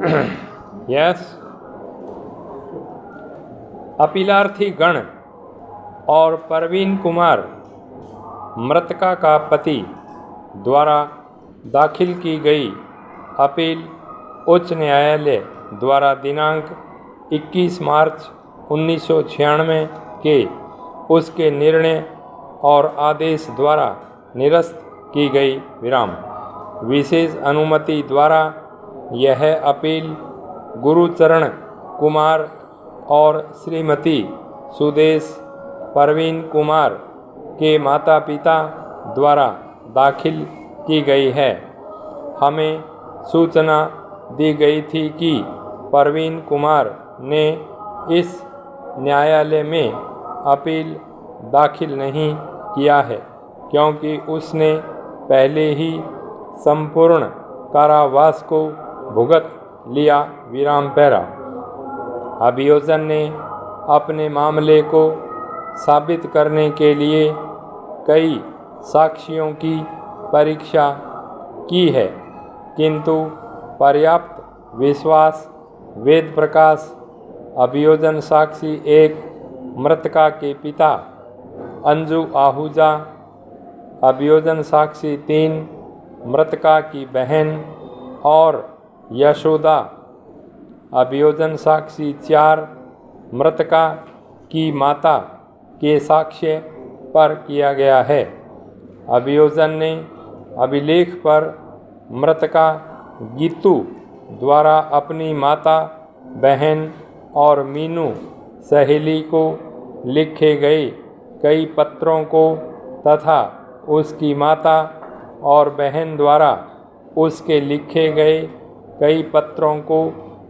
Yes. अपीलार्थी गण और परवीन कुमार मृतका का पति द्वारा दाखिल की गई अपील उच्च न्यायालय द्वारा दिनांक 21 मार्च 1996 के उसके निर्णय और आदेश द्वारा निरस्त की गई। विशेष अनुमति द्वारा यह अपील गुरुचरण कुमार और श्रीमती सुदेश परवीन कुमार के माता पिता द्वारा दाखिल की गई है। हमें सूचना दी गई थी कि परवीन कुमार ने इस न्यायालय में अपील दाखिल नहीं किया है क्योंकि उसने पहले ही संपूर्ण कारावास को भुगत लिया। अभियोजन ने अपने मामले को साबित करने के लिए कई साक्ष्यों की परीक्षा की है किंतु पर्याप्त विश्वास वेद प्रकाश अभियोजन साक्षी 1 मृतका के पिता अंजू आहूजा, अभियोजन साक्षी 3 मृतका की बहन और यशोदा, अभियोजन साक्षी 4 मृतका की माता के साक्ष्य पर किया गया है। अभियोजन ने अभिलेख पर मृतका गीतू द्वारा अपनी माता, बहन और मीनू सहेली को लिखे गए कई पत्रों को तथा उसकी माता और बहन द्वारा उसके लिखे गए कई पत्रों को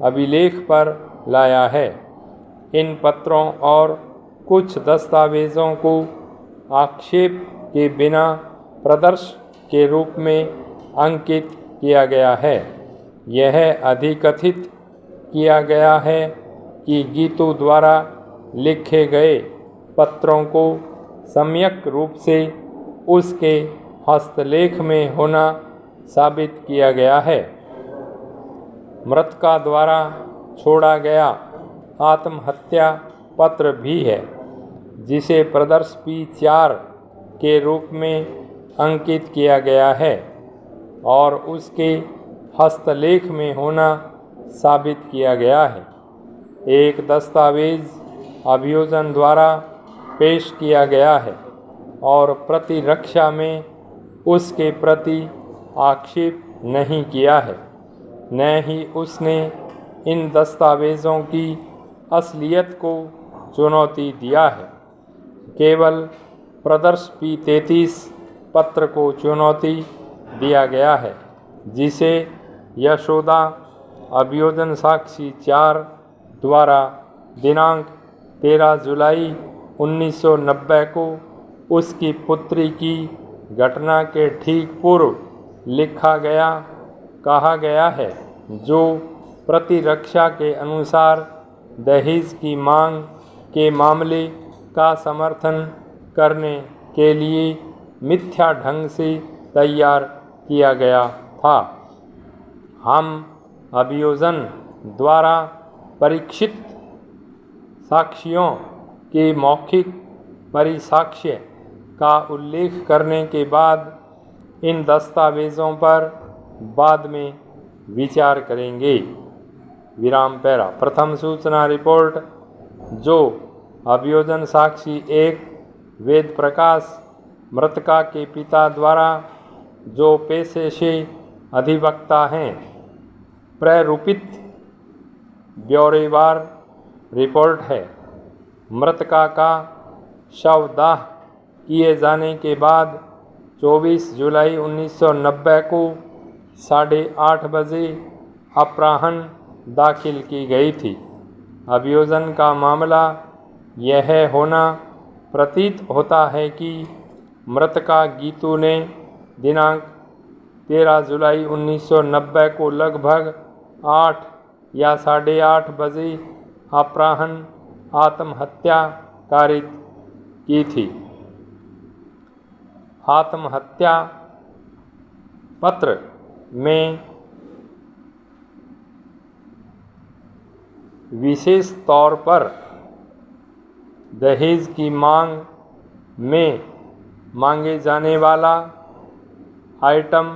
अभिलेख पर लाया है। इन पत्रों और कुछ दस्तावेज़ों को आक्षेप के बिना प्रदर्श के रूप में अंकित किया गया है। यह अधिकथित किया गया है कि गीतू द्वारा लिखे गए पत्रों को सम्यक रूप से उसके हस्तलेख में होना साबित किया गया है। मृतका द्वारा छोड़ा गया आत्महत्या पत्र भी है जिसे प्रदर्श P4 के रूप में अंकित किया गया है और उसके हस्तलेख में होना साबित किया गया है। एक दस्तावेज अभियोजन द्वारा पेश किया गया है और प्रतिरक्षा में उसके प्रति आक्षेप नहीं किया है, न ही उसने इन दस्तावेज़ों की असलियत को चुनौती दिया है। केवल प्रदर्श P33 पत्र को चुनौती दिया गया है जिसे यशोदा अभियोजन साक्षी 4 द्वारा दिनांक 13 जुलाई 1990 को उसकी पुत्री की घटना के ठीक पूर्व लिखा गया कहा गया है, जो प्रतिरक्षा के अनुसार दहेज की मांग के मामले का समर्थन करने के लिए मिथ्या ढंग से तैयार किया गया था। हम अभियोजन द्वारा परीक्षित साक्ष्यों के मौखिक परिसाक्ष्य का उल्लेख करने के बाद इन दस्तावेज़ों पर बाद में विचार करेंगे। प्रथम सूचना रिपोर्ट जो अभियोजन साक्षी 1 वेद प्रकाश मृतका के पिता द्वारा जो पेशे से अधिवक्ता हैं प्रारूपित ब्यौरेवार रिपोर्ट है। मृतका का शवदाह किए जाने के बाद 24 जुलाई 1990 को 8:30 बजे अपराह्न दाखिल की गई थी। अभियोजन का मामला यह होना प्रतीत होता है कि मृतका गीतू ने दिनांक 13 जुलाई 1990 को लगभग 8 या 8:30 बजे अपराह्न आत्महत्या कारित की थी। आत्महत्या पत्र में विशेष तौर पर दहेज की मांग में मांगे जाने वाला item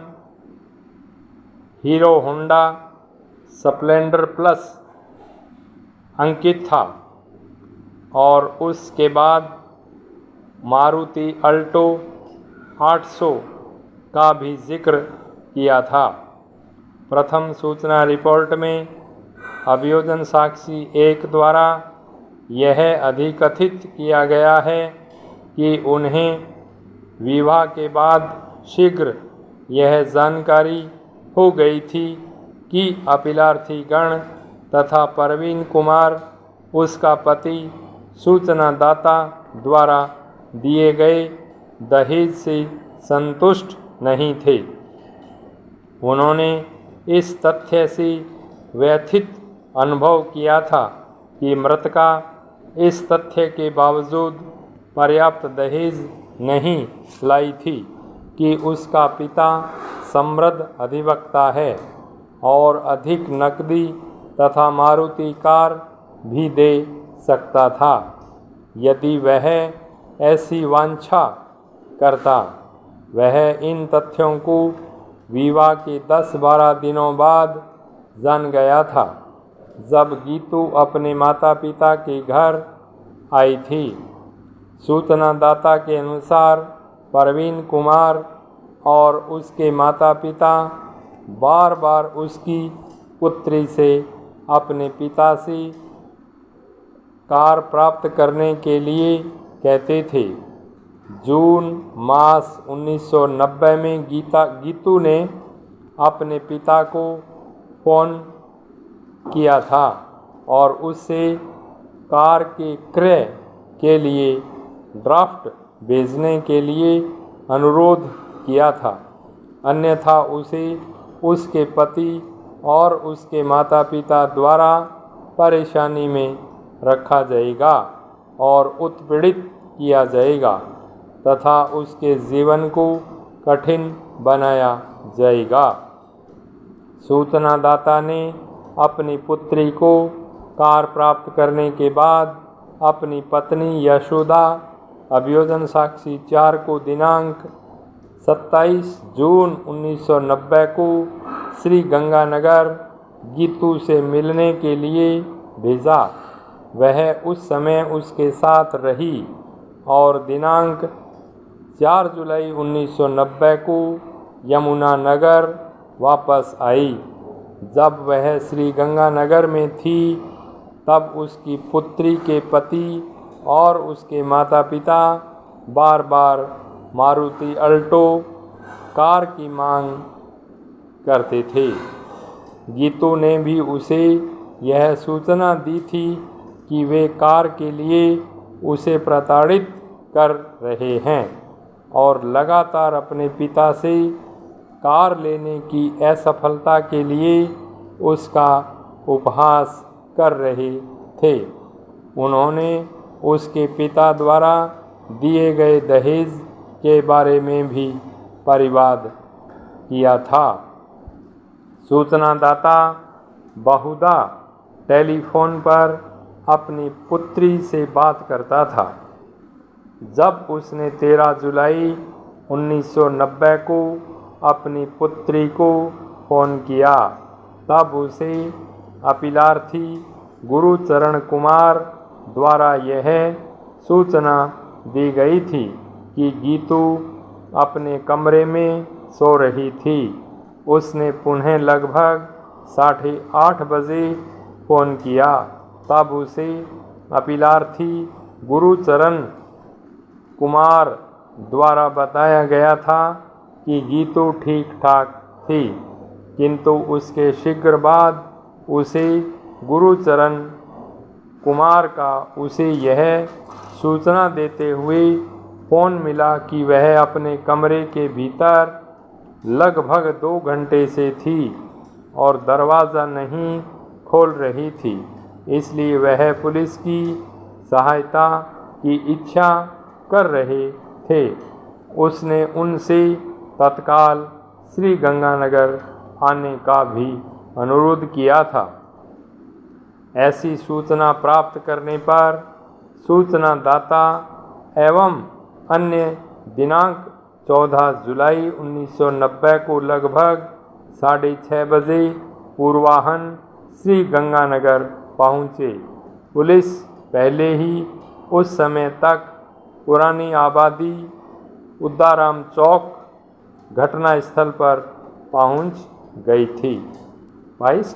Hero Honda Splendor plus अंकित था और उसके बाद मारुति अल्टो 800 का भी जिक्र किया था। प्रथम सूचना रिपोर्ट में अभियोजन साक्षी 1 द्वारा यह अधिकथित किया गया है कि उन्हें विवाह के बाद शीघ्र यह जानकारी हो गई थी कि अपीलार्थी गण तथा प्रवीण कुमार उसका पति सूचनादाता द्वारा दिए गए दहेज से संतुष्ट नहीं थे। उन्होंने इस तथ्य से व्यथित अनुभव किया था कि मृतका इस तथ्य के बावजूद पर्याप्त दहेज नहीं लाई थी कि उसका पिता समृद्ध अधिवक्ता है और अधिक नकदी तथा मारुति कार भी दे सकता था। यदि वह ऐसी वांछा करता, वह इन तथ्यों को विवाह के 10-12 दिनों बाद जान गया था, जब गीतू अपने माता पिता के घर आई थी। सूचनादाता के अनुसार प्रवीण कुमार और उसके माता पिता बार बार उसकी पुत्री से अपने पिता से कार प्राप्त करने के लिए कहते थे। जून मास 1990 में गीतू ने अपने पिता को फ़ोन किया था और उससे कार के क्रय के लिए ड्राफ्ट भेजने के लिए अनुरोध किया था, अन्यथा उसे उसके पति और उसके माता पिता द्वारा परेशानी में रखा जाएगा और उत्पीड़ित किया जाएगा तथा उसके जीवन को कठिन बनाया जाएगा। सूचनादाता ने अपनी पुत्री को कार प्राप्त करने के बाद अपनी पत्नी यशोदा अभियोजन साक्षी 4 को दिनांक 27 जून 1990 को श्री गंगानगर गीतू से मिलने के लिए भेजा। वह उस समय उसके साथ रही और दिनांक 4 जुलाई 1990 को यमुनानगर वापस आई। जब वह श्री गंगानगर में थी, तब उसकी पुत्री के पति और उसके माता पिता बार बार मारुति अल्टो कार की मांग करते थे। गीतू ने भी उसे यह सूचना दी थी कि वे कार के लिए उसे प्रताड़ित कर रहे हैं और लगातार अपने पिता से कार लेने की असफलता के लिए उसका उपहास कर रहे थे। उन्होंने उसके पिता द्वारा दिए गए दहेज के बारे में भी परिवाद किया था। सूचनादाता बहुधा टेलीफोन पर अपनी पुत्री से बात करता था। जब उसने 13 जुलाई 1990 को अपनी पुत्री को फ़ोन किया, तब उसे अपीलार्थी गुरुचरण कुमार द्वारा यह सूचना दी गई थी कि गीतू अपने कमरे में सो रही थी। उसने पुनः लगभग 8:30 बजे फ़ोन किया, तब उसे अपीलार्थी गुरुचरण कुमार द्वारा बताया गया था कि गीतू ठीक ठाक थी, किंतु उसके शीघ्र बाद उसे गुरुचरण कुमार का उसे यह सूचना देते हुए फ़ोन मिला कि वह अपने कमरे के भीतर लगभग 2 घंटे से थी और दरवाज़ा नहीं खोल रही थी, इसलिए वह पुलिस की सहायता की इच्छा कर रहे थे। उसने उनसे तत्काल श्री गंगानगर आने का भी अनुरोध किया था। ऐसी सूचना प्राप्त करने पर सूचना दाता एवं अन्य दिनांक 14 जुलाई 1990 को लगभग 6:30 बजे पूर्वाह्न श्री गंगानगर पहुँचे। पुलिस पहले ही उस समय तक पुरानी आबादी उद्दाराम चौक घटनास्थल पर पहुंच गई थी। 22